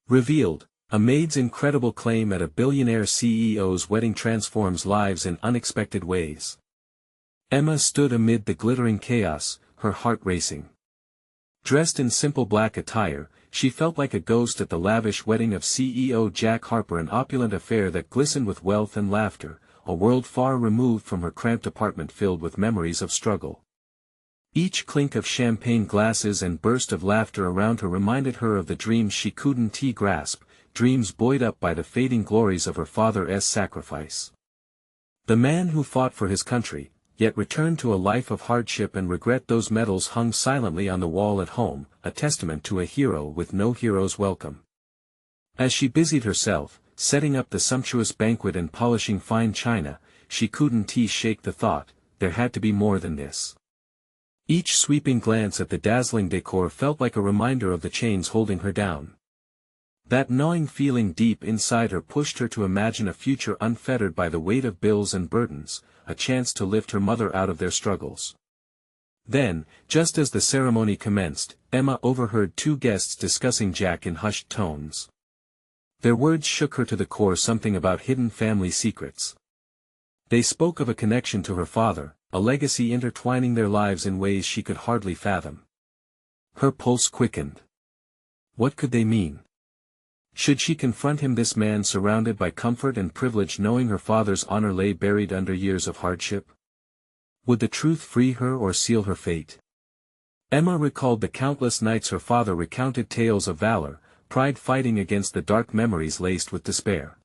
Revealed, a maid's incredible claim at a billionaire CEO's wedding transforms lives in unexpected ways. Emma stood amid the glittering chaos, her heart racing. Dressed in simple black attire, she felt like a ghost at the lavish wedding of CEO Jack Harper, an opulent affair that glistened with wealth and laughter, a world far removed from her cramped apartment filled with memories of struggle. Each clink of champagne glasses and burst of laughter around her reminded her of the dreams she couldn't grasp, dreams buoyed up by the fading glories of her father's sacrifice. The man who fought for his country, yet returned to a life of hardship and regret. Those medals hung silently on the wall at home, a testament to a hero with no hero's welcome. As she busied herself, setting up the sumptuous banquet and polishing fine china, she couldn't shake the thought, there had to be more than this. Each sweeping glance at the dazzling decor felt like a reminder of the chains holding her down. That gnawing feeling deep inside her pushed her to imagine a future unfettered by the weight of bills and burdens, a chance to lift her mother out of their struggles. Then, just as the ceremony commenced, Emma overheard two guests discussing Jack in hushed tones. Their words shook her to the core, something about hidden family secrets. They spoke of a connection to her father, a legacy intertwining their lives in ways she could hardly fathom. Her pulse quickened. What could they mean? Should she confront him, this man surrounded by comfort and privilege, knowing her father's honor lay buried under years of hardship? Would the truth free her or seal her fate? Emma recalled the countless nights her father recounted tales of valor, pride fighting against the dark memories laced with despair.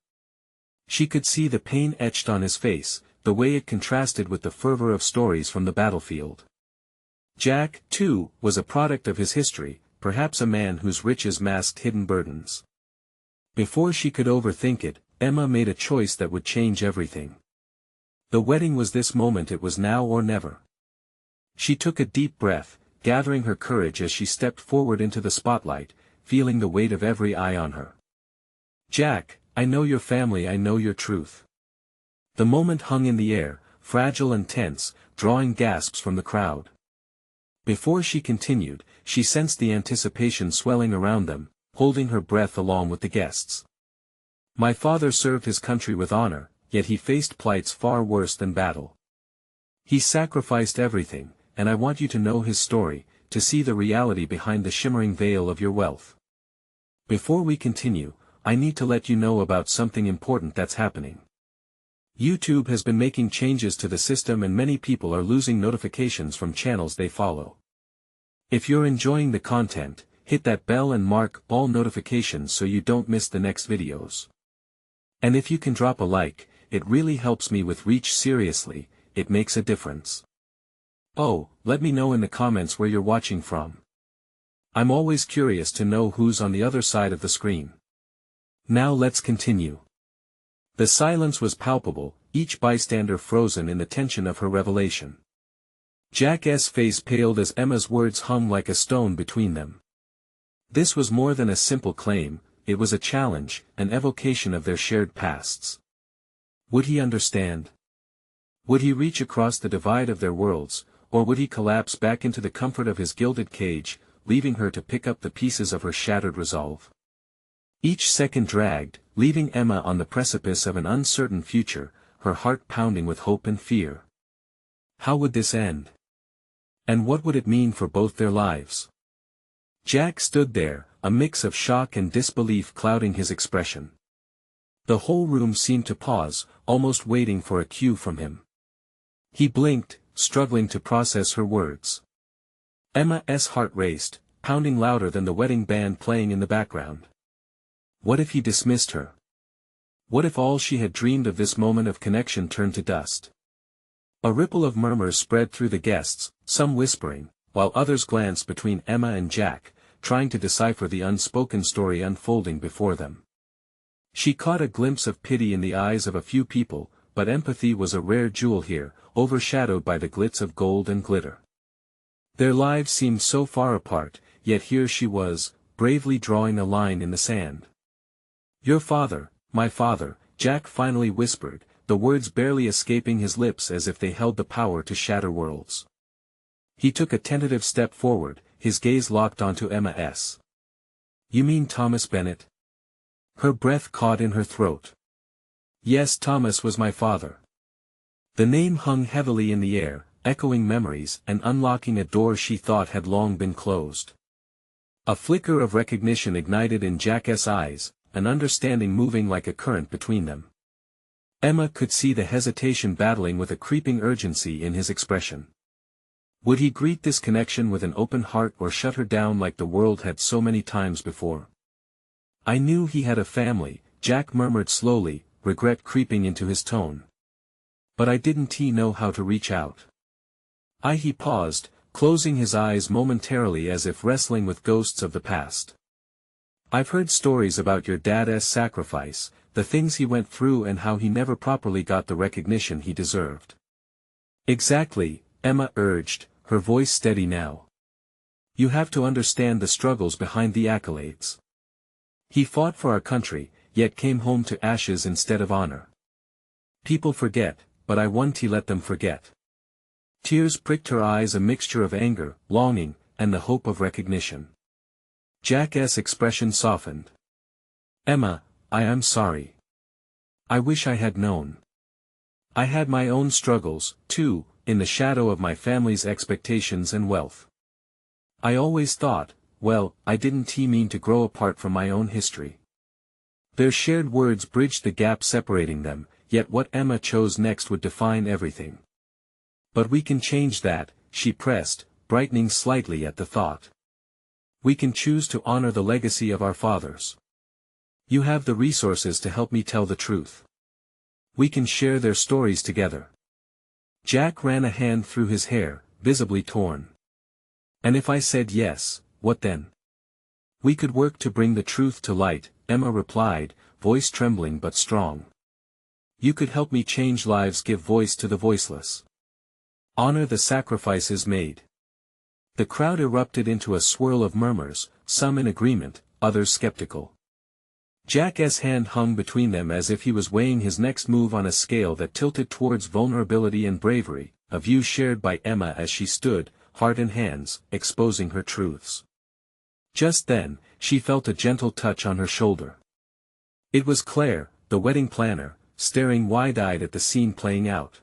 She could see the pain etched on his face, the way it contrasted with the fervor of stories from the battlefield. Jack, too, was a product of his history, perhaps a man whose riches masked hidden burdens. Before she could overthink it, Emma made a choice that would change everything. The wedding was this moment, it was now or never. She took a deep breath, gathering her courage as she stepped forward into the spotlight, feeling the weight of every eye on her. Jack, I know your family, I know your truth. The moment hung in the air, fragile and tense, drawing gasps from the crowd. Before she continued, she sensed the anticipation swelling around them, holding her breath along with the guests. My father served his country with honor, yet he faced plights far worse than battle. He sacrificed everything, and I want you to know his story, to see the reality behind the shimmering veil of your wealth. Before we continue, I need to let you know about something important that's happening. YouTube has been making changes to the system and many people are losing notifications from channels they follow. If you're enjoying the content, hit that bell and mark all notifications so you don't miss the next videos. And if you can drop a like, it really helps me with reach. Seriously, it makes a difference. Oh, let me know in the comments where you're watching from. I'm always curious to know who's on the other side of the screen. Now let's continue. The silence was palpable, each bystander frozen in the tension of her revelation. Jack's face paled as Emma's words hung like a stone between them. This was more than a simple claim, it was a challenge, an evocation of their shared pasts. Would he understand? Would he reach across the divide of their worlds, or would he collapse back into the comfort of his gilded cage, leaving her to pick up the pieces of her shattered resolve? Each second dragged, leaving Emma on the precipice of an uncertain future, her heart pounding with hope and fear. How would this end? And what would it mean for both their lives? Jack stood there, a mix of shock and disbelief clouding his expression. The whole room seemed to pause, almost waiting for a cue from him. He blinked, struggling to process her words. Emma's heart raced, pounding louder than the wedding band playing in the background. What if he dismissed her? What if all she had dreamed of, this moment of connection, turned to dust? A ripple of murmurs spread through the guests, some whispering, while others glanced between Emma and Jack, trying to decipher the unspoken story unfolding before them. She caught a glimpse of pity in the eyes of a few people, but empathy was a rare jewel here, overshadowed by the glitz of gold and glitter. Their lives seemed so far apart, yet here she was, bravely drawing a line in the sand. Your father, my father, Jack finally whispered, the words barely escaping his lips as if they held the power to shatter worlds. He took a tentative step forward, his gaze locked onto Emma's. You mean Thomas Bennett? Her breath caught in her throat. Yes, Thomas was my father. The name hung heavily in the air, echoing memories and unlocking a door she thought had long been closed. A flicker of recognition ignited in Jack's eyes, an understanding moving like a current between them. Emma could see the hesitation battling with a creeping urgency in his expression. Would he greet this connection with an open heart or shut her down like the world had so many times before? I knew he had a family, Jack murmured slowly, regret creeping into his tone. But I didn't know how to reach out. He paused, closing his eyes momentarily as if wrestling with ghosts of the past. I've heard stories about your dad's sacrifice, the things he went through and how he never properly got the recognition he deserved. Exactly, Emma urged, her voice steady now. You have to understand the struggles behind the accolades. He fought for our country, yet came home to ashes instead of honor. People forget, but I won't let them forget. Tears pricked her eyes, a mixture of anger, longing, and the hope of recognition. Jack's expression softened. Emma, I am sorry. I wish I had known. I had my own struggles, too, in the shadow of my family's expectations and wealth. I always thought, well, I didn't mean to grow apart from my own history. Their shared words bridged the gap separating them, yet what Emma chose next would define everything. But we can change that, she pressed, brightening slightly at the thought. We can choose to honor the legacy of our fathers. You have the resources to help me tell the truth. We can share their stories together. Jack ran a hand through his hair, visibly torn. And if I said yes, what then? We could work to bring the truth to light, Emma replied, voice trembling but strong. You could help me change lives, give voice to the voiceless. Honor the sacrifices made. The crowd erupted into a swirl of murmurs, some in agreement, others skeptical. Jack's hand hung between them as if he was weighing his next move on a scale that tilted towards vulnerability and bravery, a view shared by Emma as she stood, heart in hands, exposing her truths. Just then, she felt a gentle touch on her shoulder. It was Claire, the wedding planner, staring wide-eyed at the scene playing out.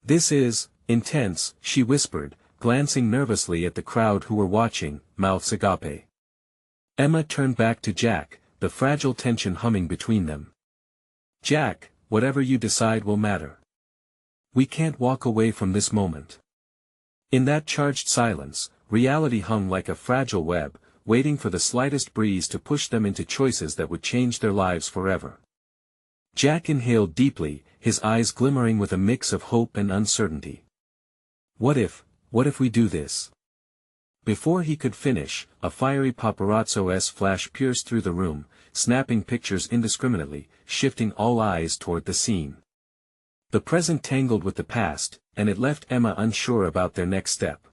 This is intense, she whispered, glancing nervously at the crowd who were watching, mouths agape. Emma turned back to Jack, the fragile tension humming between them. Jack, whatever you decide will matter. We can't walk away from this moment. In that charged silence, reality hung like a fragile web, waiting for the slightest breeze to push them into choices that would change their lives forever. Jack inhaled deeply, his eyes glimmering with a mix of hope and uncertainty. What if we do this? Before he could finish, a fiery paparazzo's flash pierced through the room, snapping pictures indiscriminately, shifting all eyes toward the scene. The present tangled with the past, and it left Emma unsure about their next step.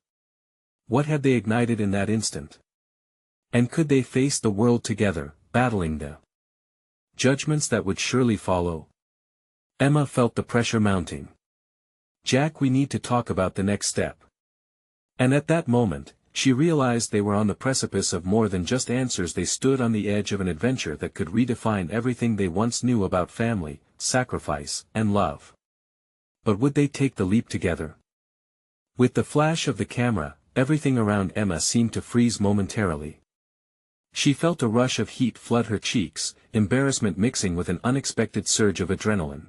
What had they ignited in that instant? And could they face the world together, battling the judgments that would surely follow? Emma felt the pressure mounting. Jack, we need to talk about the next step. And at that moment, she realized they were on the precipice of more than just answers. They stood on the edge of an adventure that could redefine everything they once knew about family, sacrifice, and love. But would they take the leap together? With the flash of the camera, everything around Emma seemed to freeze momentarily. She felt a rush of heat flood her cheeks, embarrassment mixing with an unexpected surge of adrenaline.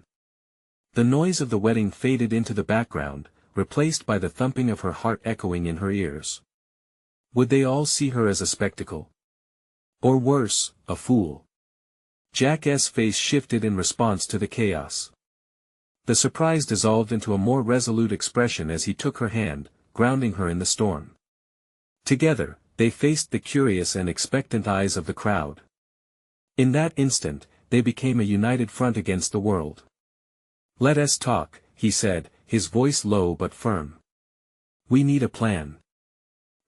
The noise of the wedding faded into the background, replaced by the thumping of her heart echoing in her ears. Would they all see her as a spectacle? Or worse, a fool? Jack's face shifted in response to the chaos. The surprise dissolved into a more resolute expression as he took her hand, grounding her in the storm. Together, they faced the curious and expectant eyes of the crowd. In that instant, they became a united front against the world. Let us talk, he said, his voice low but firm. We need a plan.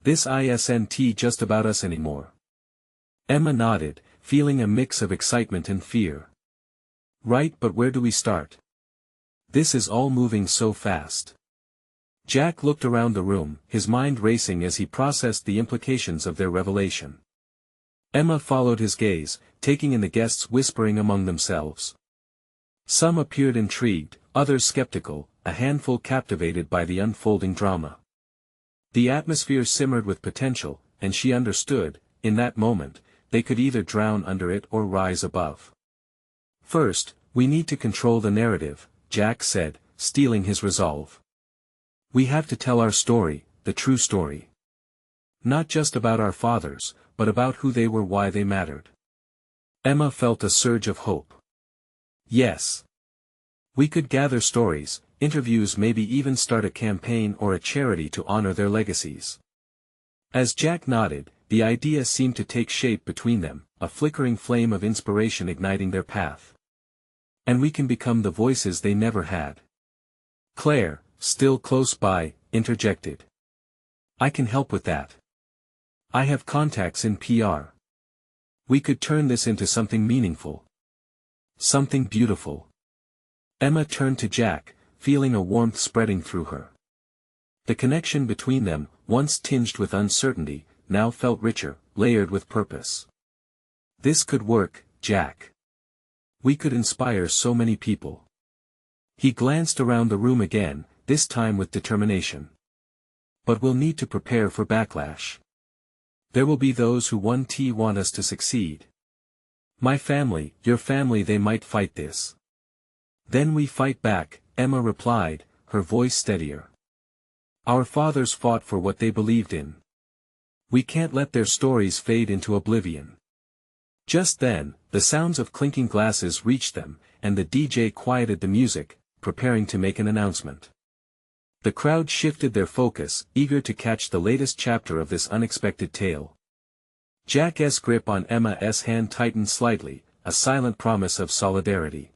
This isn't just about us anymore. Emma nodded, feeling a mix of excitement and fear. Right, but where do we start? This is all moving so fast. Jack looked around the room, his mind racing as he processed the implications of their revelation. Emma followed his gaze, taking in the guests whispering among themselves. Some appeared intrigued, others skeptical, a handful captivated by the unfolding drama. The atmosphere simmered with potential, and she understood, in that moment, they could either drown under it or rise above. First, we need to control the narrative, Jack said, steeling his resolve. We have to tell our story, the true story. Not just about our fathers, but about who they were, why they mattered. Emma felt a surge of hope. Yes. We could gather stories, interviews, maybe even start a campaign or a charity to honor their legacies. As Jack nodded, the idea seemed to take shape between them, a flickering flame of inspiration igniting their path. And we can become the voices they never had. Claire, still close by, interjected. I can help with that. I have contacts in PR. We could turn this into something meaningful. Something beautiful. Emma turned to Jack, feeling a warmth spreading through her. The connection between them, once tinged with uncertainty, now felt richer, layered with purpose. This could work, Jack. We could inspire so many people. He glanced around the room again, this time with determination. But we'll need to prepare for backlash. There will be those who want us to succeed. My family, your family, they might fight this. Then we fight back, Emma replied, her voice steadier. Our fathers fought for what they believed in. We can't let their stories fade into oblivion. Just then, the sounds of clinking glasses reached them, and the DJ quieted the music, preparing to make an announcement. The crowd shifted their focus, eager to catch the latest chapter of this unexpected tale. Jack's grip on Emma's hand tightened slightly, a silent promise of solidarity.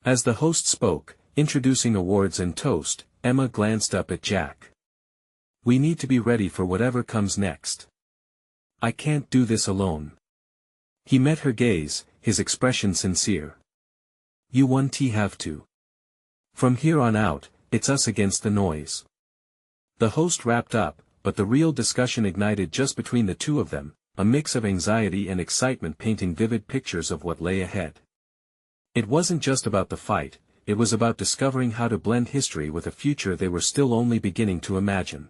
As the host spoke, introducing awards and toast, Emma glanced up at Jack. We need to be ready for whatever comes next. I can't do this alone. He met her gaze, his expression sincere. You have to. From here on out, it's us against the noise. The host wrapped up, but the real discussion ignited just between the two of them, a mix of anxiety and excitement painting vivid pictures of what lay ahead. It wasn't just about the fight, it was about discovering how to blend history with a future they were still only beginning to imagine.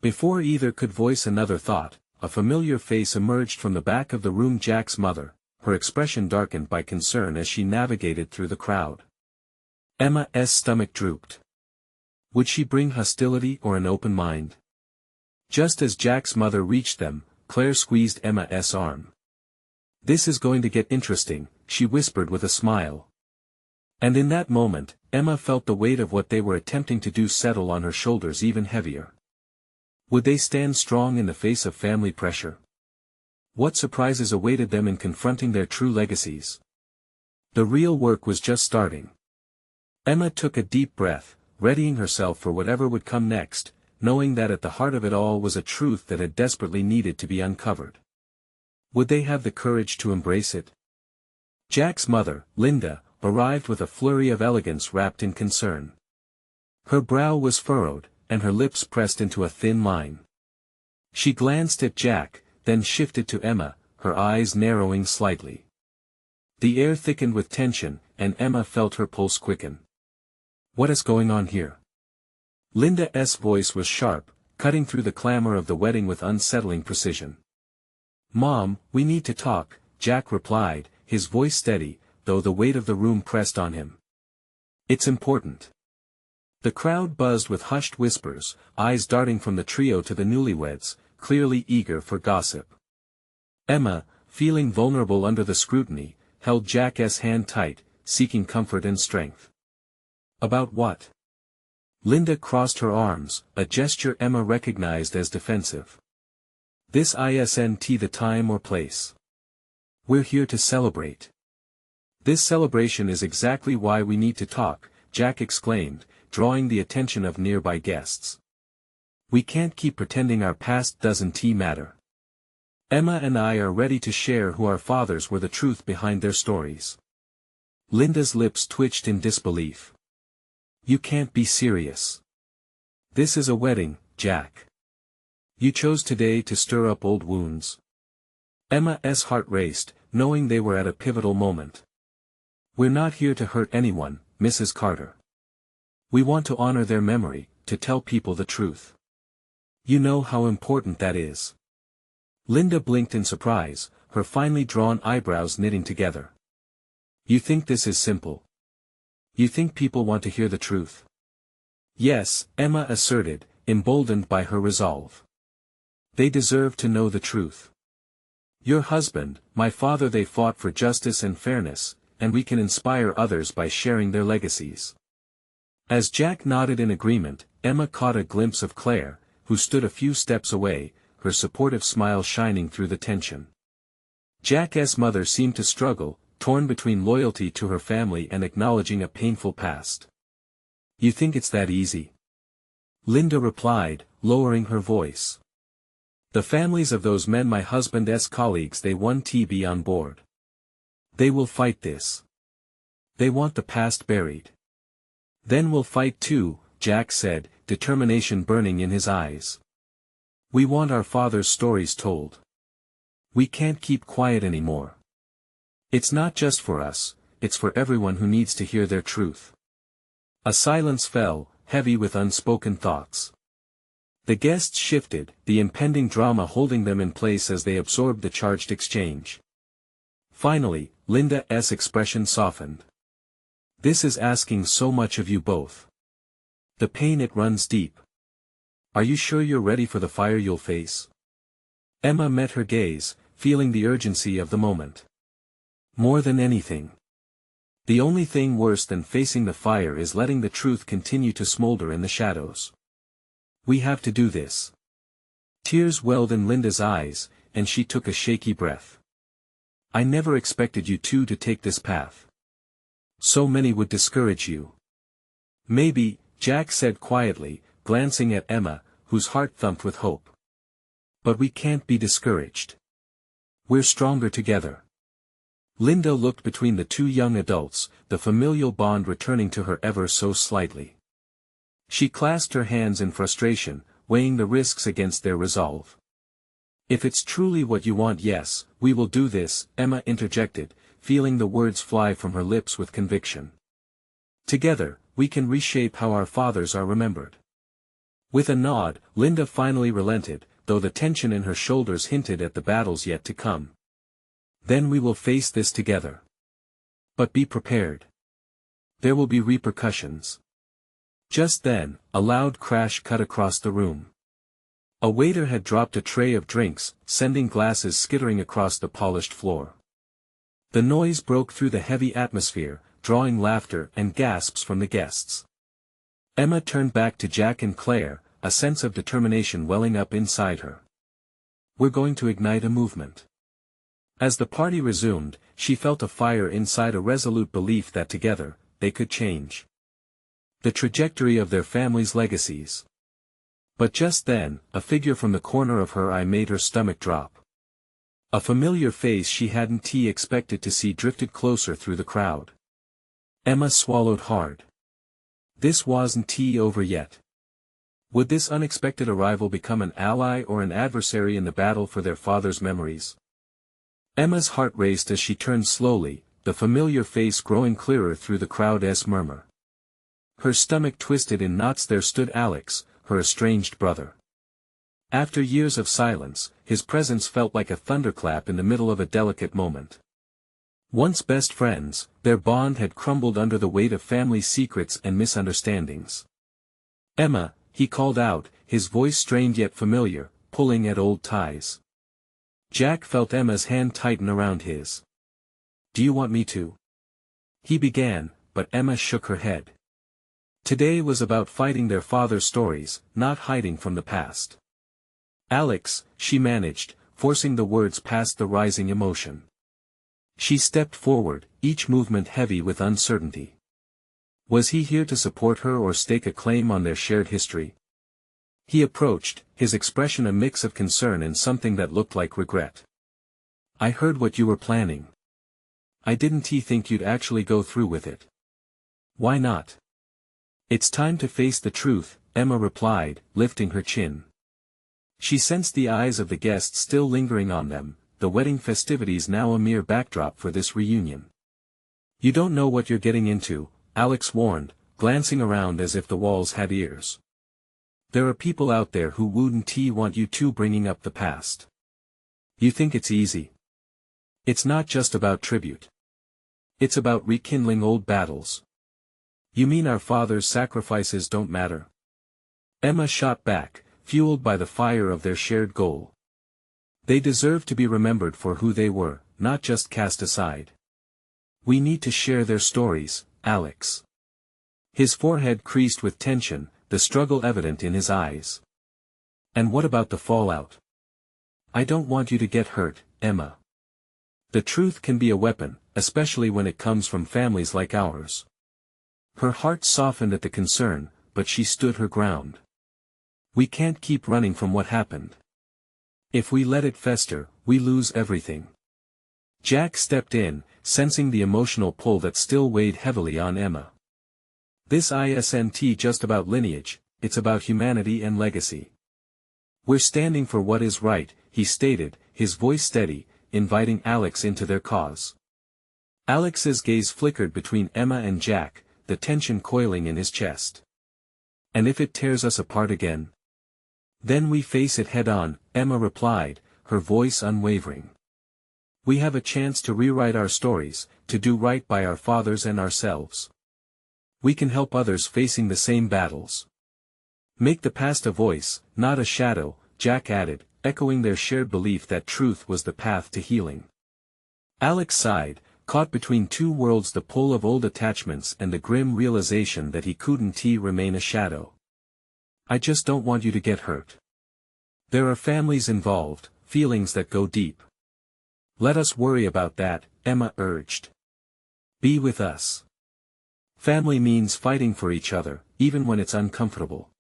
Before either could voice another thought, a familiar face emerged from the back of the room, Jack's mother, her expression darkened by concern as she navigated through the crowd. Emma's stomach drooped. Would she bring hostility or an open mind? Just as Jack's mother reached them, Claire squeezed Emma's arm. This is going to get interesting, she whispered with a smile. And in that moment, Emma felt the weight of what they were attempting to do settle on her shoulders even heavier. Would they stand strong in the face of family pressure? What surprises awaited them in confronting their true legacies? The real work was just starting. Emma took a deep breath, readying herself for whatever would come next, knowing that at the heart of it all was a truth that had desperately needed to be uncovered. Would they have the courage to embrace it? Jack's mother, Linda, arrived with a flurry of elegance wrapped in concern. Her brow was furrowed, and her lips pressed into a thin line. She glanced at Jack, then shifted to Emma, her eyes narrowing slightly. The air thickened with tension, and Emma felt her pulse quicken. What is going on here? Linda's voice was sharp, cutting through the clamor of the wedding with unsettling precision. Mom, we need to talk, Jack replied, his voice steady, though the weight of the room pressed on him. It's important. The crowd buzzed with hushed whispers, eyes darting from the trio to the newlyweds, clearly eager for gossip. Emma, feeling vulnerable under the scrutiny, held Jack's hand tight, seeking comfort and strength. About what? Linda crossed her arms, a gesture Emma recognized as defensive. This isn't the time or place. We're here to celebrate. This celebration is exactly why we need to talk, Jack exclaimed, drawing the attention of nearby guests. We can't keep pretending our past doesn't matter. Emma and I are ready to share who our fathers were, the truth behind their stories. Linda's lips twitched in disbelief. You can't be serious. This is a wedding, Jack. You chose today to stir up old wounds. Emma's heart raced, knowing they were at a pivotal moment. "We're not here to hurt anyone, Mrs. Carter. We want to honor their memory, to tell people the truth. You know how important that is." Linda blinked in surprise, her finely drawn eyebrows knitting together. "You think this is simple? You think people want to hear the truth?" "Yes," Emma asserted, emboldened by her resolve. "They deserve to know the truth. Your husband, my father, they fought for justice and fairness, and we can inspire others by sharing their legacies." As Jack nodded in agreement, Emma caught a glimpse of Claire, who stood a few steps away, her supportive smile shining through the tension. Jack's mother seemed to struggle, torn between loyalty to her family and acknowledging a painful past. "You think it's that easy?" Linda replied, lowering her voice. "The families of those men, my husband's colleagues, they want to be on board. They will fight this. They want the past buried. Then we'll fight too," Jack said, determination burning in his eyes. "We want our father's stories told. We can't keep quiet anymore. It's not just for us, it's for everyone who needs to hear their truth." A silence fell, heavy with unspoken thoughts. The guests shifted, the impending drama holding them in place as they absorbed the charged exchange. Finally, Linda's expression softened. "This is asking so much of you both. The pain, it runs deep. Are you sure you're ready for the fire you'll face?" Emma met her gaze, feeling the urgency of the moment. "More than anything. The only thing worse than facing the fire is letting the truth continue to smolder in the shadows. We have to do this." Tears welled in Linda's eyes, and she took a shaky breath. "I never expected you two to take this path. So many would discourage you." "Maybe," Jack said quietly, glancing at Emma, whose heart thumped with hope. "But we can't be discouraged. We're stronger together." Linda looked between the two young adults, the familial bond returning to her ever so slightly. She clasped her hands in frustration, weighing the risks against their resolve. "If it's truly what you want, yes, we will do this," Emma interjected, feeling the words fly from her lips with conviction. "Together, we can reshape how our fathers are remembered." With a nod, Linda finally relented, though the tension in her shoulders hinted at the battles yet to come. "Then we will face this together. But be prepared. There will be repercussions." Just then, a loud crash cut across the room. A waiter had dropped a tray of drinks, sending glasses skittering across the polished floor. The noise broke through the heavy atmosphere, drawing laughter and gasps from the guests. Emma turned back to Jack and Claire, a sense of determination welling up inside her. "We're going to ignite a movement." As the party resumed, she felt a fire inside, a resolute belief that together, they could change the trajectory of their family's legacies. But just then, a figure from the corner of her eye made her stomach drop. A familiar face she hadn't expected to see drifted closer through the crowd. Emma swallowed hard. This wasn't over yet. Would this unexpected arrival become an ally or an adversary in the battle for their father's memories? Emma's heart raced as she turned slowly, the familiar face growing clearer through the crowd's murmur. Her stomach twisted in knots. There stood Alex, her estranged brother. After years of silence, his presence felt like a thunderclap in the middle of a delicate moment. Once best friends, their bond had crumbled under the weight of family secrets and misunderstandings. "Emma," he called out, his voice strained yet familiar, pulling at old ties. Jack felt Emma's hand tighten around his. "Do you want me to?" he began, but Emma shook her head. Today was about fighting their father's stories, not hiding from the past. "Alex," she managed, forcing the words past the rising emotion. She stepped forward, each movement heavy with uncertainty. Was he here to support her or stake a claim on their shared history? He approached, his expression a mix of concern and something that looked like regret. "I heard what you were planning. I didn't think you'd actually go through with it." "Why not?" "It's time to face the truth," Emma replied, lifting her chin. She sensed the eyes of the guests still lingering on them, the wedding festivities now a mere backdrop for this reunion. "You don't know what you're getting into," Alex warned, glancing around as if the walls had ears. "There are people out there who wouldn't want you two bringing up the past. You think it's easy? It's not just about tribute. It's about rekindling old battles." "You mean our fathers' sacrifices don't matter?" Emma shot back, fueled by the fire of their shared goal. "They deserve to be remembered for who they were, not just cast aside. We need to share their stories, Alex." His forehead creased with tension, the struggle evident in his eyes. "And what about the fallout? I don't want you to get hurt, Emma. The truth can be a weapon, especially when it comes from families like ours." Her heart softened at the concern, but she stood her ground. "We can't keep running from what happened. If we let it fester, we lose everything." Jack stepped in, sensing the emotional pull that still weighed heavily on Emma. "This isn't just about lineage, it's about humanity and legacy. We're standing for what is right," he stated, his voice steady, inviting Alex into their cause. Alex's gaze flickered between Emma and Jack, the tension coiling in his chest. "And if it tears us apart again? Then we face it head-on," Emma replied, her voice unwavering. "We have a chance to rewrite our stories, to do right by our fathers and ourselves. We can help others facing the same battles. Make the past a voice, not a shadow," Jack added, echoing their shared belief that truth was the path to healing. Alex sighed, caught between two worlds, the pull of old attachments and the grim realization that he couldn't remain a shadow. "I just don't want you to get hurt. There are families involved, feelings that go deep. Let us worry about that," Emma urged. "Be with us. Family means fighting for each other, even when it's uncomfortable."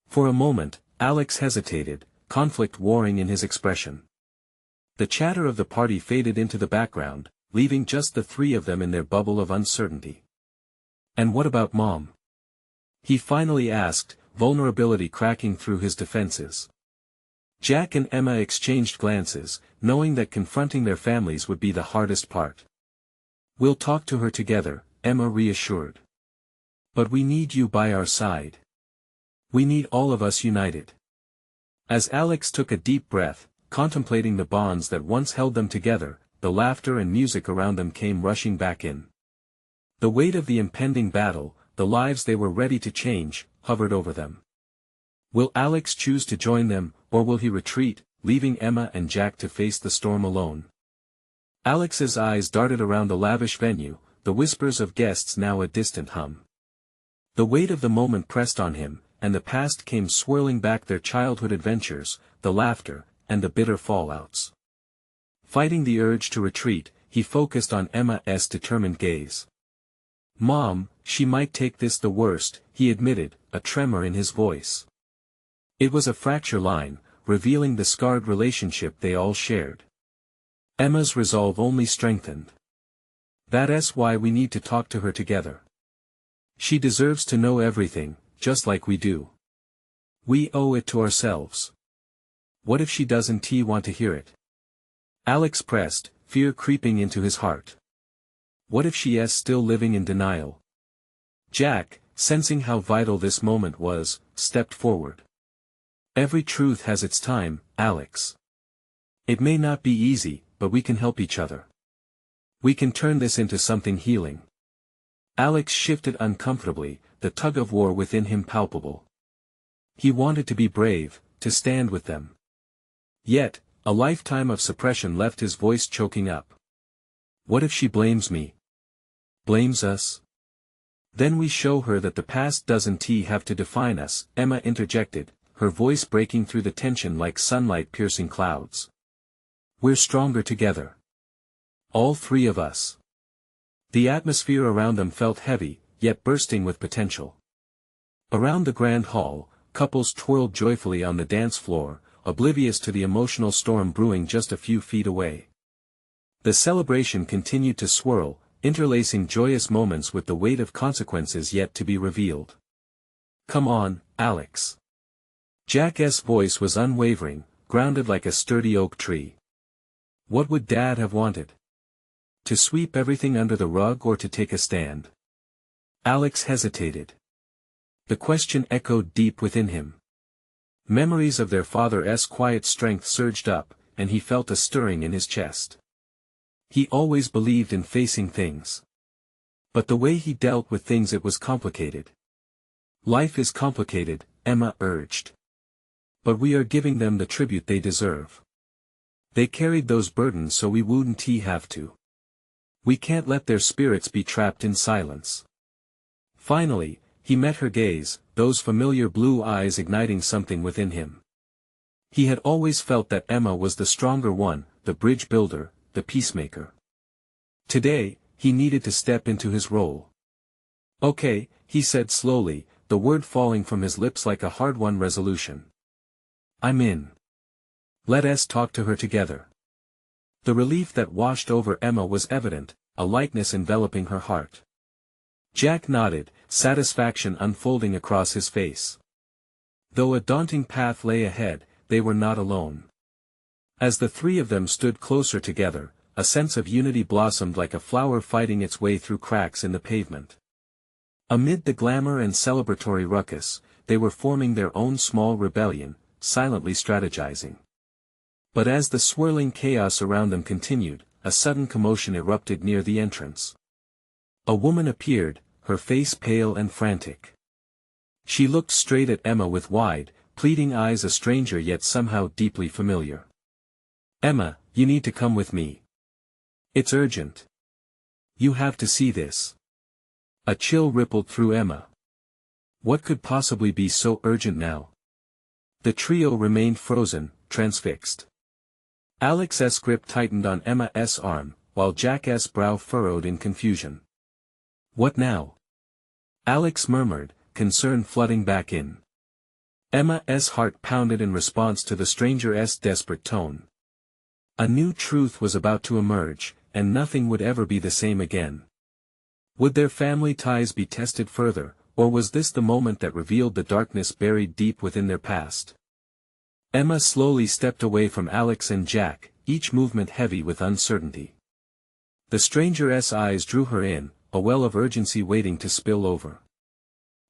For a moment, Alex hesitated, conflict warring in his expression. The chatter of the party faded into the background, leaving just the three of them in their bubble of uncertainty. "And what about Mom?" he finally asked, vulnerability cracking through his defenses. Jack and Emma exchanged glances, knowing that confronting their families would be the hardest part. "We'll talk to her together," Emma reassured. "But we need you by our side. We need all of us united." As Alex took a deep breath, contemplating the bonds that once held them together, the laughter and music around them came rushing back in. The weight of the impending battle, the lives they were ready to change, hovered over them. Will Alex choose to join them, or will he retreat, leaving Emma and Jack to face the storm alone? Alex's eyes darted around the lavish venue, the whispers of guests now a distant hum. The weight of the moment pressed on him, and the past came swirling back, their childhood adventures, the laughter, and the bitter fallouts. Fighting the urge to retreat, he focused on Emma's determined gaze. "Mom, she might take this the worst," he admitted, a tremor in his voice. It was a fracture line, revealing the scarred relationship they all shared. Emma's resolve only strengthened. "That's why we need to talk to her together. She deserves to know everything, just like we do. We owe it to ourselves. What if she doesn't want to hear it?" Alex pressed, fear creeping into his heart. What if she is still living in denial? Jack, sensing how vital this moment was, stepped forward. "Every truth has its time, Alex. It may not be easy, but we can help each other. We can turn this into something healing." Alex shifted uncomfortably, the tug-of-war within him palpable. He wanted to be brave, to stand with them. Yet, a lifetime of suppression left his voice choking up. "What if she blames me? Blames us? Then we show her that the past doesn't have to define us," Emma interjected, her voice breaking through the tension like sunlight piercing clouds. "We're stronger together. All three of us." The atmosphere around them felt heavy, yet bursting with potential. Around the grand hall, couples twirled joyfully on the dance floor, oblivious to the emotional storm brewing just a few feet away. The celebration continued to swirl, interlacing joyous moments with the weight of consequences yet to be revealed. "Come on, Alex." Jack's voice was unwavering, grounded like a sturdy oak tree. What would Dad have wanted? To sweep everything under the rug or to take a stand? Alex hesitated. The question echoed deep within him. Memories of their father's quiet strength surged up, and he felt a stirring in his chest. He always believed in facing things. But the way he dealt with things, it was complicated. Life is complicated, Emma urged. But we are giving them the tribute they deserve. They carried those burdens, so we wouldn't have to. We can't let their spirits be trapped in silence. Finally, he met her gaze, those familiar blue eyes igniting something within him. He had always felt that Emma was the stronger one, the bridge builder, the peacemaker. Today, he needed to step into his role. Okay, he said slowly, the word falling from his lips like a hard-won resolution. I'm in. Let us talk to her together. The relief that washed over Emma was evident, a lightness enveloping her heart. Jack nodded, satisfaction unfolding across his face. Though a daunting path lay ahead, they were not alone. As the three of them stood closer together, a sense of unity blossomed like a flower fighting its way through cracks in the pavement. Amid the glamour and celebratory ruckus, they were forming their own small rebellion, silently strategizing. But as the swirling chaos around them continued, a sudden commotion erupted near the entrance. A woman appeared, her face pale and frantic. She looked straight at Emma with wide, pleading eyes, a stranger yet somehow deeply familiar. Emma, you need to come with me. It's urgent. You have to see this. A chill rippled through Emma. What could possibly be so urgent now? The trio remained frozen, transfixed. Alex's grip tightened on Emma's arm, while Jack's brow furrowed in confusion. What now? Alex murmured, concern flooding back in. Emma's heart pounded in response to the stranger's desperate tone. A new truth was about to emerge, and nothing would ever be the same again. Would their family ties be tested further, or was this the moment that revealed the darkness buried deep within their past? Emma slowly stepped away from Alex and Jack, each movement heavy with uncertainty. The stranger's eyes drew her in, a well of urgency waiting to spill over.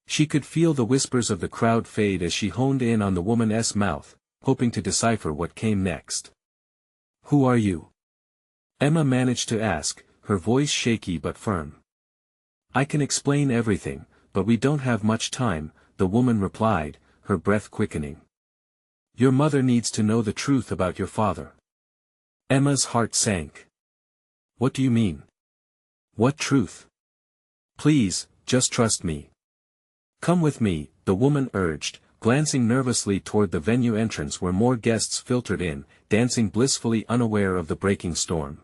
She could feel the whispers of the crowd fade as she honed in on the woman's mouth, hoping to decipher what came next. Who are you? Emma managed to ask, her voice shaky but firm. I can explain everything, but we don't have much time, the woman replied, her breath quickening. Your mother needs to know the truth about your father. Emma's heart sank. What do you mean? What truth? Please, just trust me. Come with me, the woman urged, glancing nervously toward the venue entrance where more guests filtered in, dancing blissfully unaware of the breaking storm.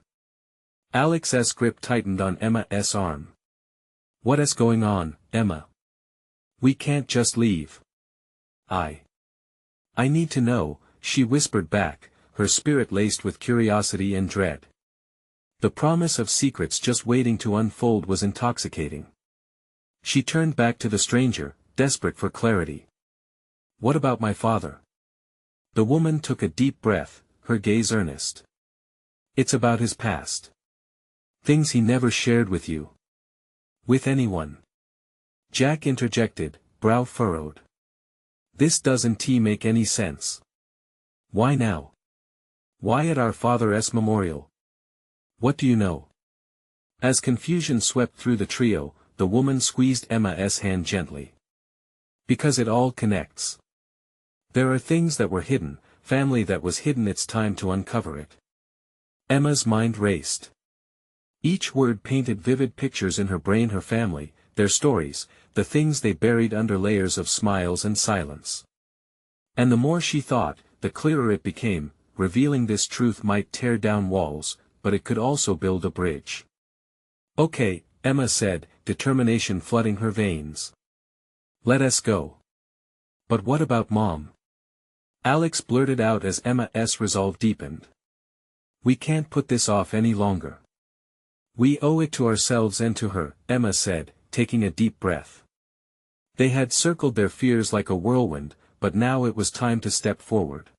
Alex's grip tightened on Emma's arm. What is going on, Emma? We can't just leave. I need to know, she whispered back, her spirit laced with curiosity and dread. The promise of secrets just waiting to unfold was intoxicating. She turned back to the stranger, desperate for clarity. What about my father? The woman took a deep breath, her gaze earnest. It's about his past. Things he never shared with you. With anyone. Jack interjected, brow furrowed. This doesn't make any sense. Why now? Why at our father's memorial? What do you know? As confusion swept through the trio, the woman squeezed Emma's hand gently. Because it all connects. There are things that were hidden, family that was hidden, it's time to uncover it. Emma's mind raced. Each word painted vivid pictures in her brain, her family, their stories, the things they buried under layers of smiles and silence. And the more she thought, the clearer it became, revealing this truth might tear down walls, but it could also build a bridge. Okay, Emma said, determination flooding her veins. Let us go. But what about Mom? Alex blurted out as Emma's resolve deepened. We can't put this off any longer. We owe it to ourselves and to her, Emma said, taking a deep breath. They had circled their fears like a whirlwind, but now it was time to step forward.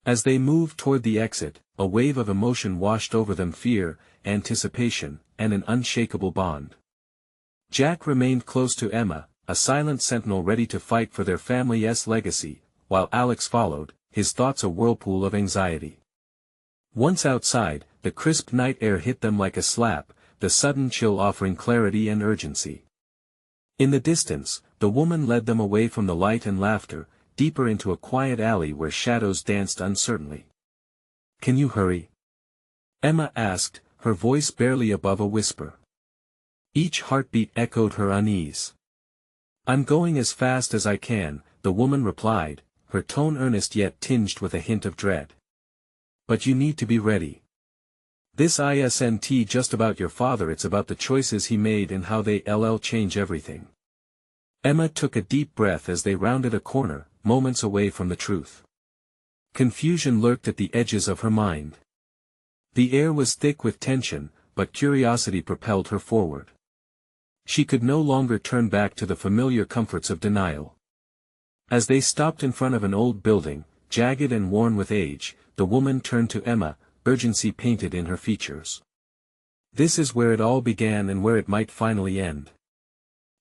As they moved toward the exit, a wave of emotion washed over them: fear, anticipation, and an unshakable bond. Jack remained close to Emma, a silent sentinel ready to fight for their family's legacy, while Alex followed, his thoughts a whirlpool of anxiety. Once outside, the crisp night air hit them like a slap, the sudden chill offering clarity and urgency. In the distance, the woman led them away from the light and laughter, deeper into a quiet alley where shadows danced uncertainly. "Can you hurry?" Emma asked, her voice barely above a whisper. Each heartbeat echoed her unease. "I'm going as fast as I can," the woman replied, her tone earnest yet tinged with a hint of dread. "But you need to be ready. This isn't just about your father, it's about the choices he made and how they'll change everything." Emma took a deep breath as they rounded a corner, moments away from the truth. Confusion lurked at the edges of her mind. The air was thick with tension, but curiosity propelled her forward. She could no longer turn back to the familiar comforts of denial. As they stopped in front of an old building, jagged and worn with age, the woman turned to Emma, urgency painted in her features. "This is where it all began and where it might finally end.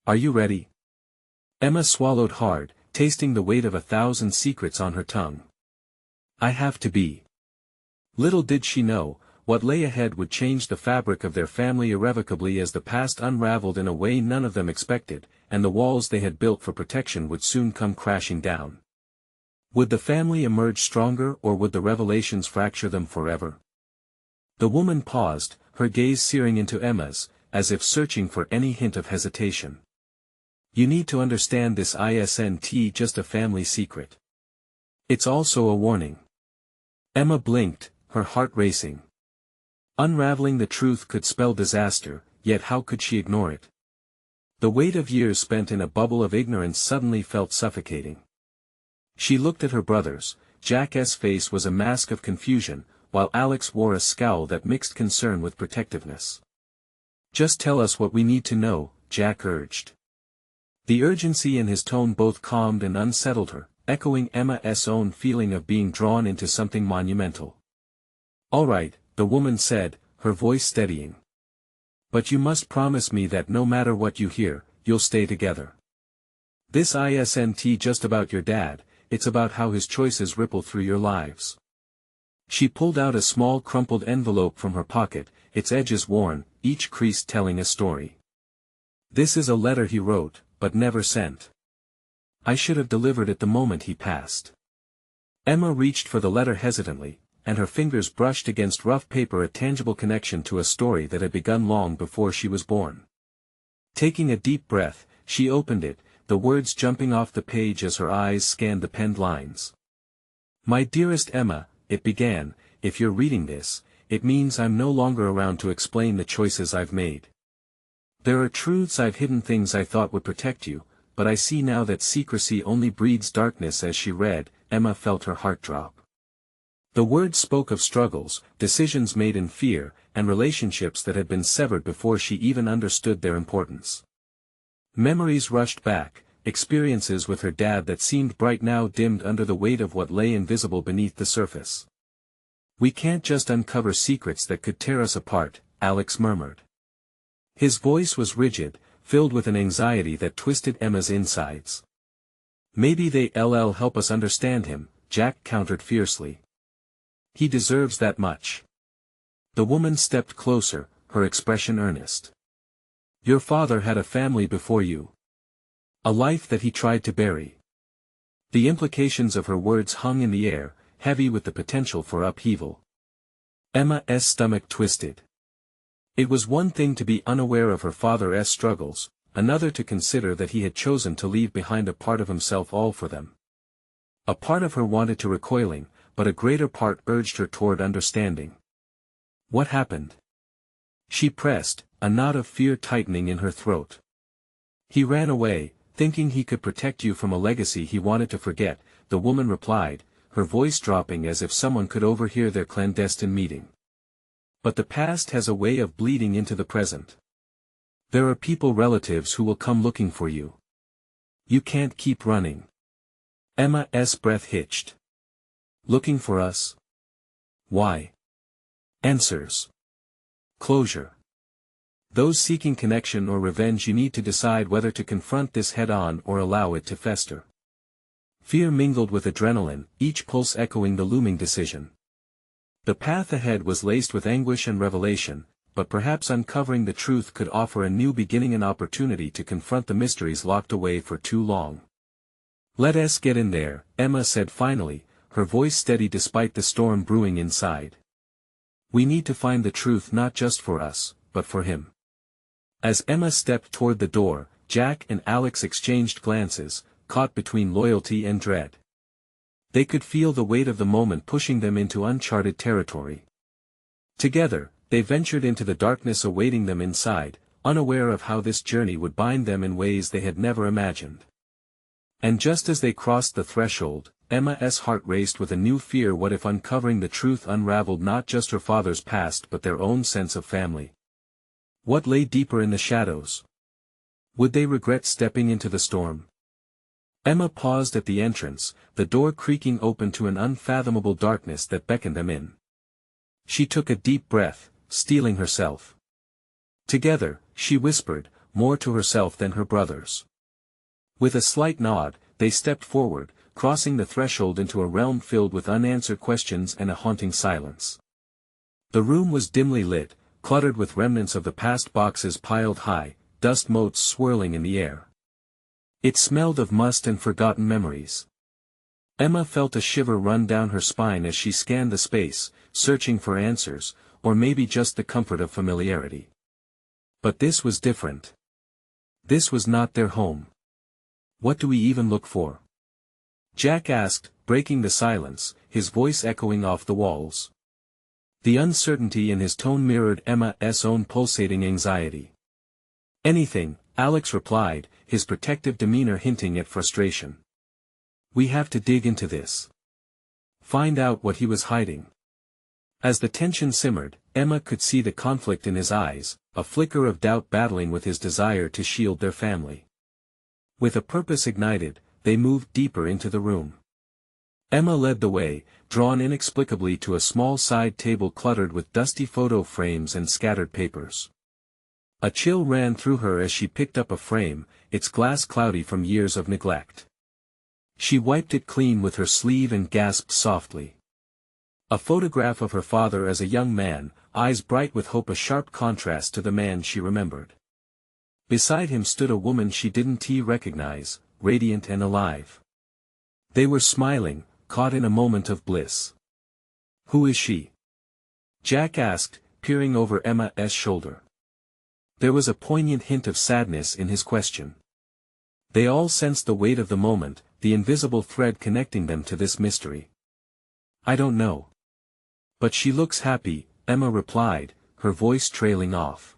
Are you ready?" Emma swallowed hard, tasting the weight of 1,000 secrets on her tongue. "I have to be." Little did she know, what lay ahead would change the fabric of their family irrevocably as the past unraveled in a way none of them expected, and the walls they had built for protection would soon come crashing down. Would the family emerge stronger, or would the revelations fracture them forever? The woman paused, her gaze searing into Emma's, as if searching for any hint of hesitation. "You need to understand this isn't just a family secret. It's also a warning." Emma blinked, her heart racing. Unraveling the truth could spell disaster, yet how could she ignore it? The weight of years spent in a bubble of ignorance suddenly felt suffocating. She looked at her brothers. Jack's face was a mask of confusion, while Alex wore a scowl that mixed concern with protectiveness. "Just tell us what we need to know," Jack urged. The urgency in his tone both calmed and unsettled her, echoing Emma's own feeling of being drawn into something monumental. "All right," the woman said, her voice steadying. "But you must promise me that no matter what you hear, you'll stay together. This isn't just about your dad, it's about how his choices ripple through your lives." She pulled out a small crumpled envelope from her pocket, its edges worn, each crease telling a story. "This is a letter he wrote, but never sent. I should have delivered it the moment he passed." Emma reached for the letter hesitantly, and her fingers brushed against rough paper, a tangible connection to a story that had begun long before she was born. Taking a deep breath, she opened it, the words jumping off the page as her eyes scanned the penned lines. "My dearest Emma," it began, "if you're reading this, it means I'm no longer around to explain the choices I've made. There are truths I've hidden, things I thought would protect you, but I see now that secrecy only breeds darkness." As she read, Emma felt her heart drop. The words spoke of struggles, decisions made in fear, and relationships that had been severed before she even understood their importance. Memories rushed back, experiences with her dad that seemed bright now dimmed under the weight of what lay invisible beneath the surface. "We can't just uncover secrets that could tear us apart," Alex murmured. His voice was rigid, filled with an anxiety that twisted Emma's insides. "Maybe they'll help us understand him," Jack countered fiercely. "He deserves that much." The woman stepped closer, her expression earnest. "Your father had a family before you. A life that he tried to bury." The implications of her words hung in the air, heavy with the potential for upheaval. Emma's stomach twisted. It was one thing to be unaware of her father's struggles, another to consider that he had chosen to leave behind a part of himself all for them. A part of her wanted to recoiling, but a greater part urged her toward understanding. "What happened?" she pressed, a knot of fear tightening in her throat. "He ran away, thinking he could protect you from a legacy he wanted to forget," the woman replied, her voice dropping as if someone could overhear their clandestine meeting. "But the past has a way of bleeding into the present. There are people, relatives, who will come looking for you. You can't keep running." Emma's breath hitched. Looking for us? Why? Answers. Closure. Those seeking connection or revenge, you need to decide whether to confront this head-on or allow it to fester. Fear mingled with adrenaline, each pulse echoing the looming decision. The path ahead was laced with anguish and revelation, but perhaps uncovering the truth could offer a new beginning and opportunity to confront the mysteries locked away for too long. "Let us get in there," Emma said finally, her voice steady despite the storm brewing inside. "We need to find the truth not just for us, but for him." As Emma stepped toward the door, Jack and Alex exchanged glances, caught between loyalty and dread. They could feel the weight of the moment pushing them into uncharted territory. Together, they ventured into the darkness awaiting them inside, unaware of how this journey would bind them in ways they had never imagined. And just as they crossed the threshold, Emma's heart raced with a new fear. What if uncovering the truth unraveled not just her father's past but their own sense of family? What lay deeper in the shadows? Would they regret stepping into the storm? Emma paused at the entrance, the door creaking open to an unfathomable darkness that beckoned them in. She took a deep breath, steeling herself. Together, she whispered, more to herself than her brothers. With a slight nod, they stepped forward, crossing the threshold into a realm filled with unanswered questions and a haunting silence. The room was dimly lit, cluttered with remnants of the past, boxes piled high, dust motes swirling in the air. It smelled of must and forgotten memories. Emma felt a shiver run down her spine as she scanned the space, searching for answers, or maybe just the comfort of familiarity. But this was different. This was not their home. "What do we even look for?" Jack asked, breaking the silence, his voice echoing off the walls. The uncertainty in his tone mirrored Emma's own pulsating anxiety. "Anything," Alex replied, his protective demeanor hinting at frustration. "We have to dig into this. Find out what he was hiding." As the tension simmered, Emma could see the conflict in his eyes, a flicker of doubt battling with his desire to shield their family. With a purpose ignited, they moved deeper into the room. Emma led the way, drawn inexplicably to a small side table cluttered with dusty photo frames and scattered papers. A chill ran through her as she picked up a frame, its glass cloudy from years of neglect. She wiped it clean with her sleeve and gasped softly. A photograph of her father as a young man, eyes bright with hope, a sharp contrast to the man she remembered. Beside him stood a woman she didn't recognize, radiant and alive. They were smiling, caught in a moment of bliss. "Who is she?" Jack asked, peering over Emma's shoulder. There was a poignant hint of sadness in his question. They all sensed the weight of the moment, the invisible thread connecting them to this mystery. "I don't know. But she looks happy," Emma replied, her voice trailing off.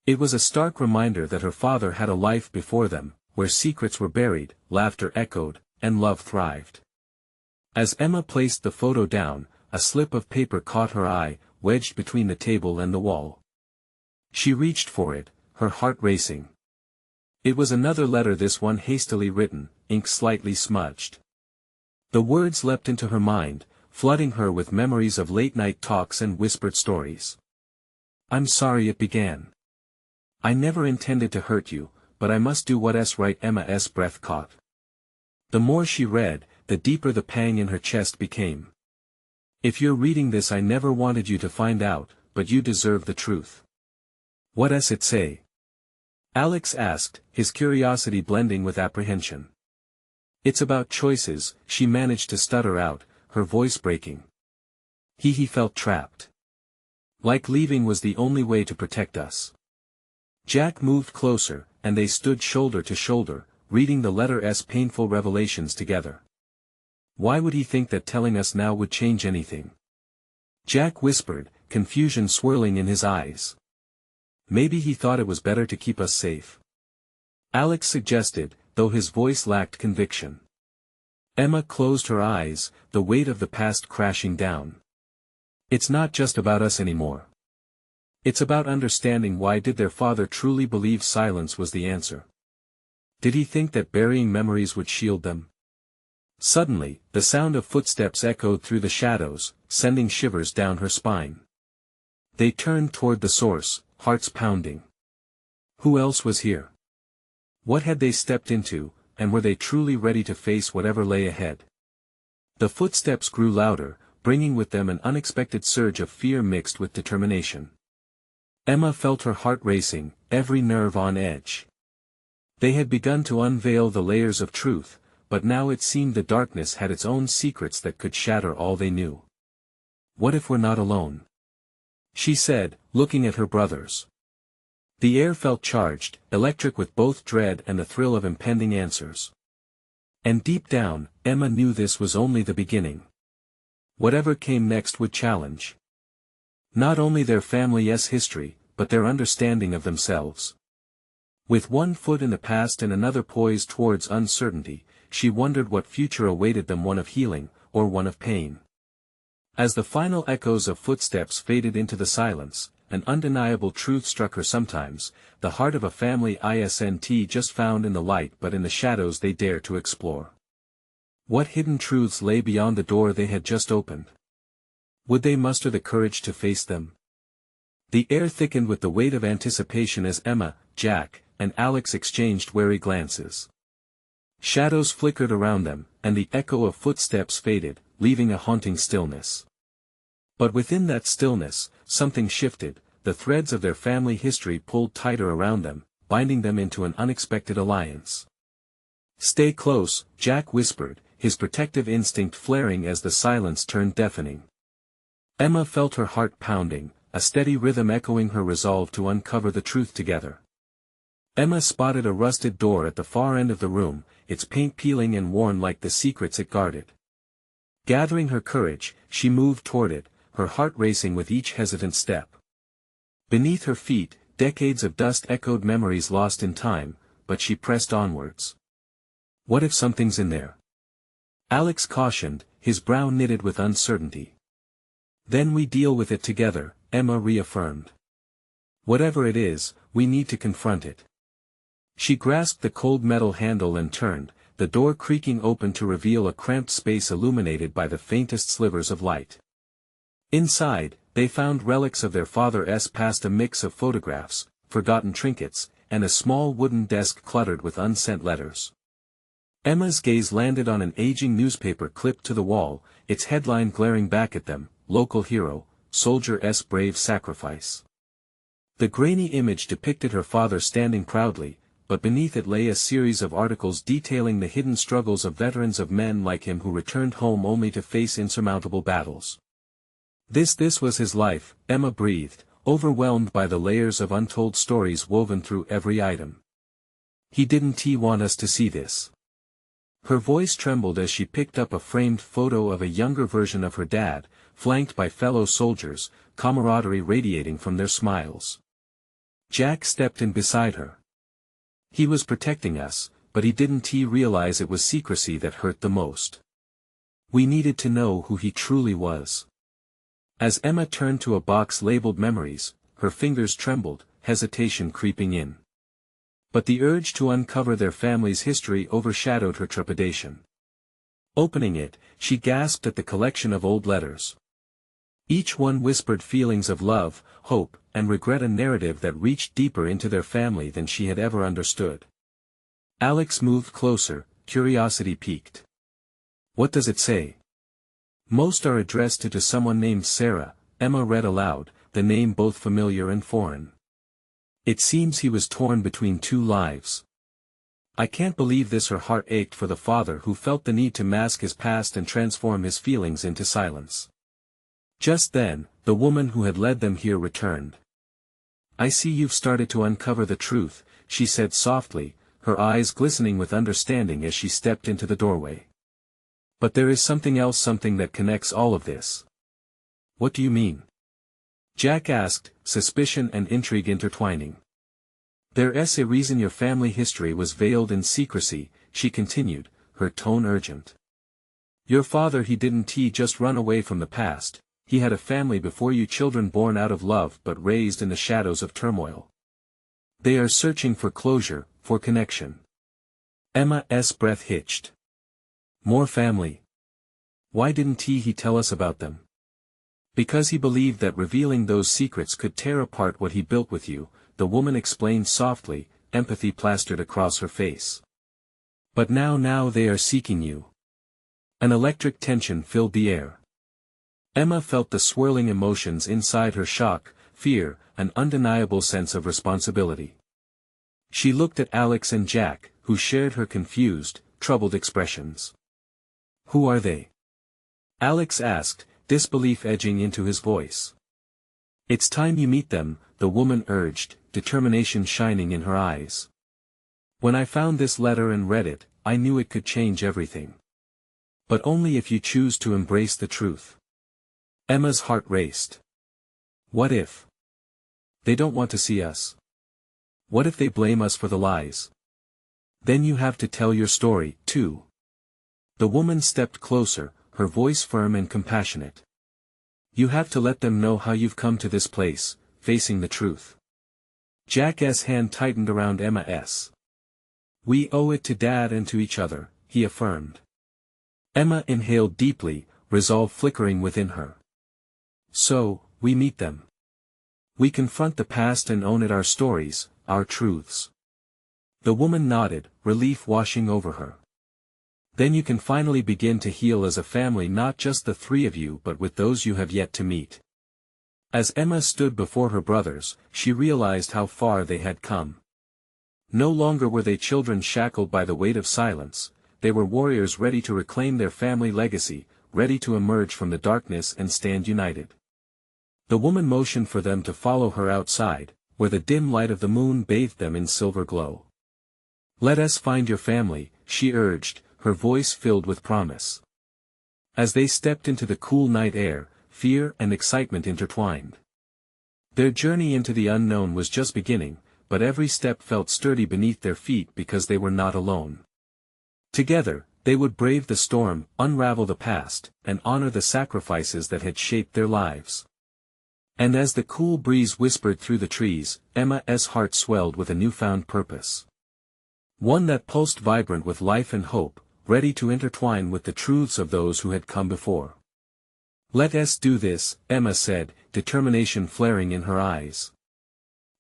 It was a stark reminder that her father had a life before them, where secrets were buried, laughter echoed, and love thrived. As Emma placed the photo down, a slip of paper caught her eye, wedged between the table and the wall. She reached for it, her heart racing. It was another letter, this one hastily written, ink slightly smudged. The words leapt into her mind, flooding her with memories of late-night talks and whispered stories. "I'm sorry," it began. "I never intended to hurt you, but I must do what's right." Emma's breath caught. The more she read, the deeper the pang in her chest became. "If you're reading this, I never wanted you to find out, but you deserve the truth." "What's it say?" Alex asked, his curiosity blending with apprehension. "It's about choices," she managed to stutter out, her voice breaking. He felt trapped. Like leaving was the only way to protect us." Jack moved closer, and they stood shoulder to shoulder, reading the letter's painful revelations together. "Why would he think that telling us now would change anything?" Jack whispered, confusion swirling in his eyes. "Maybe he thought it was better to keep us safe," Alex suggested, though his voice lacked conviction. Emma closed her eyes, the weight of the past crashing down. "It's not just about us anymore. It's about understanding why. Did their father truly believe silence was the answer? Did he think that burying memories would shield them? Suddenly, the sound of footsteps echoed through the shadows, sending shivers down her spine. They turned toward the source, hearts pounding. Who else was here? What had they stepped into, and were they truly ready to face whatever lay ahead? The footsteps grew louder, bringing with them an unexpected surge of fear mixed with determination. Emma felt her heart racing, every nerve on edge. They had begun to unveil the layers of truth, but now it seemed the darkness had its own secrets that could shatter all they knew. What if we're not alone? She said, looking at her brothers. The air felt charged, electric with both dread and the thrill of impending answers. And deep down, Emma knew this was only the beginning. Whatever came next would challenge not only their family's history, but their understanding of themselves. With one foot in the past and another poised towards uncertainty, she wondered what future awaited them, one of healing, or one of pain. As the final echoes of footsteps faded into the silence, an undeniable truth struck her. Sometimes, the heart of a family isn't just found in the light but in the shadows they dare to explore. What hidden truths lay beyond the door they had just opened? Would they muster the courage to face them? The air thickened with the weight of anticipation as Emma, Jack, and Alex exchanged wary glances. Shadows flickered around them, and the echo of footsteps faded, leaving a haunting stillness. But within that stillness, something shifted. The threads of their family history pulled tighter around them, binding them into an unexpected alliance. "Stay close," Jack whispered, his protective instinct flaring as the silence turned deafening. Emma felt her heart pounding, a steady rhythm echoing her resolve to uncover the truth together. Emma spotted a rusted door at the far end of the room, its paint peeling and worn like the secrets it guarded. Gathering her courage, she moved toward it, her heart racing with each hesitant step. Beneath her feet, decades of dust echoed memories lost in time, but she pressed onwards. What if something's in there? Alex cautioned, his brow knitted with uncertainty. Then we deal with it together, Emma reaffirmed. Whatever it is, we need to confront it. She grasped the cold metal handle and turned, the door creaking open to reveal a cramped space illuminated by the faintest slivers of light. Inside, they found relics of their father's past, a mix of photographs, forgotten trinkets, and a small wooden desk cluttered with unsent letters. Emma's gaze landed on an aging newspaper clipped to the wall, its headline glaring back at them, "Local Hero, Soldier's Brave Sacrifice." The grainy image depicted her father standing proudly, but beneath it lay a series of articles detailing the hidden struggles of veterans, of men like him who returned home only to face insurmountable battles. This was his life, Emma breathed, overwhelmed by the layers of untold stories woven through every item. He didn't want us to see this. Her voice trembled as she picked up a framed photo of a younger version of her dad, flanked by fellow soldiers, camaraderie radiating from their smiles. Jack stepped in beside her. He was protecting us, but he didn't realize it was secrecy that hurt the most. We needed to know who he truly was. As Emma turned to a box labeled Memories, her fingers trembled, hesitation creeping in. But the urge to uncover their family's history overshadowed her trepidation. Opening it, she gasped at the collection of old letters. Each one whispered feelings of love, hope, and regret, a narrative that reached deeper into their family than she had ever understood. Alex moved closer, curiosity piqued. "What does it say?" "Most are addressed to someone named Sarah," Emma read aloud, the name both familiar and foreign. "It seems he was torn between two lives. I can't believe this." Her heart ached for the father who felt the need to mask his past and transform his feelings into silence. Just then, the woman who had led them here returned. "I see you've started to uncover the truth," she said softly, her eyes glistening with understanding as she stepped into the doorway. "But there is something else, something that connects all of this." "What do you mean?" Jack asked, suspicion and intrigue intertwining. "There's a reason your family history was veiled in secrecy," she continued, her tone urgent. "Your father, he didn't just run away from the past. He had a family before you, children born out of love but raised in the shadows of turmoil. They are searching for closure, for connection." Emma's breath hitched. More family. Why didn't he tell us about them? Because he believed that revealing those secrets could tear apart what he built with you, the woman explained softly, empathy plastered across her face. But now they are seeking you. An electric tension filled the air. Emma felt the swirling emotions inside her: shock, fear, an undeniable sense of responsibility. She looked at Alex and Jack, who shared her confused, troubled expressions. Who are they? Alex asked, disbelief edging into his voice. It's time you meet them, the woman urged, determination shining in her eyes. When I found this letter and read it, I knew it could change everything. But only if you choose to embrace the truth. Emma's heart raced. What if they don't want to see us? What if they blame us for the lies? Then you have to tell your story, too. The woman stepped closer, her voice firm and compassionate. You have to let them know how you've come to this place, facing the truth. Jack's hand tightened around Emma's. We owe it to Dad and to each other, he affirmed. Emma inhaled deeply, resolve flickering within her. So, we meet them. We confront the past and own it, our stories, our truths. The woman nodded, relief washing over her. Then you can finally begin to heal as a family, not just the three of you but with those you have yet to meet. As Emma stood before her brothers, she realized how far they had come. No longer were they children shackled by the weight of silence, they were warriors ready to reclaim their family legacy, ready to emerge from the darkness and stand united. The woman motioned for them to follow her outside, where the dim light of the moon bathed them in silver glow. Let us find your family, she urged, her voice filled with promise. As they stepped into the cool night air, fear and excitement intertwined. Their journey into the unknown was just beginning, but every step felt sturdy beneath their feet because they were not alone. Together, they would brave the storm, unravel the past, and honor the sacrifices that had shaped their lives. And as the cool breeze whispered through the trees, Emma's heart swelled with a newfound purpose. One that pulsed vibrant with life and hope, ready to intertwine with the truths of those who had come before. Let us do this, Emma said, determination flaring in her eyes.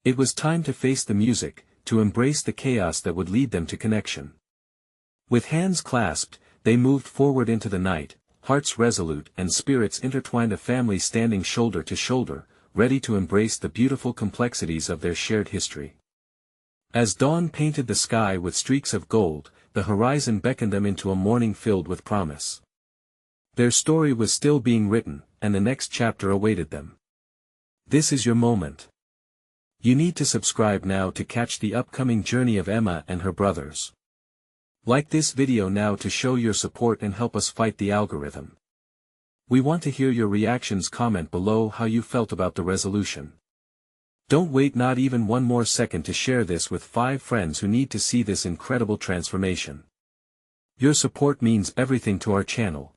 It was time to face the music, to embrace the chaos that would lead them to connection. With hands clasped, they moved forward into the night, hearts resolute and spirits intertwined, a family standing shoulder to shoulder, ready to embrace the beautiful complexities of their shared history. As dawn painted the sky with streaks of gold, the horizon beckoned them into a morning filled with promise. Their story was still being written, and the next chapter awaited them. This is your moment. You need to subscribe now to catch the upcoming journey of Emma and her brothers. Like this video now to show your support and help us fight the algorithm. We want to hear your reactions. Comment below how you felt about the resolution. Don't wait not even one more second to share this with 5 friends who need to see this incredible transformation. Your support means everything to our channel.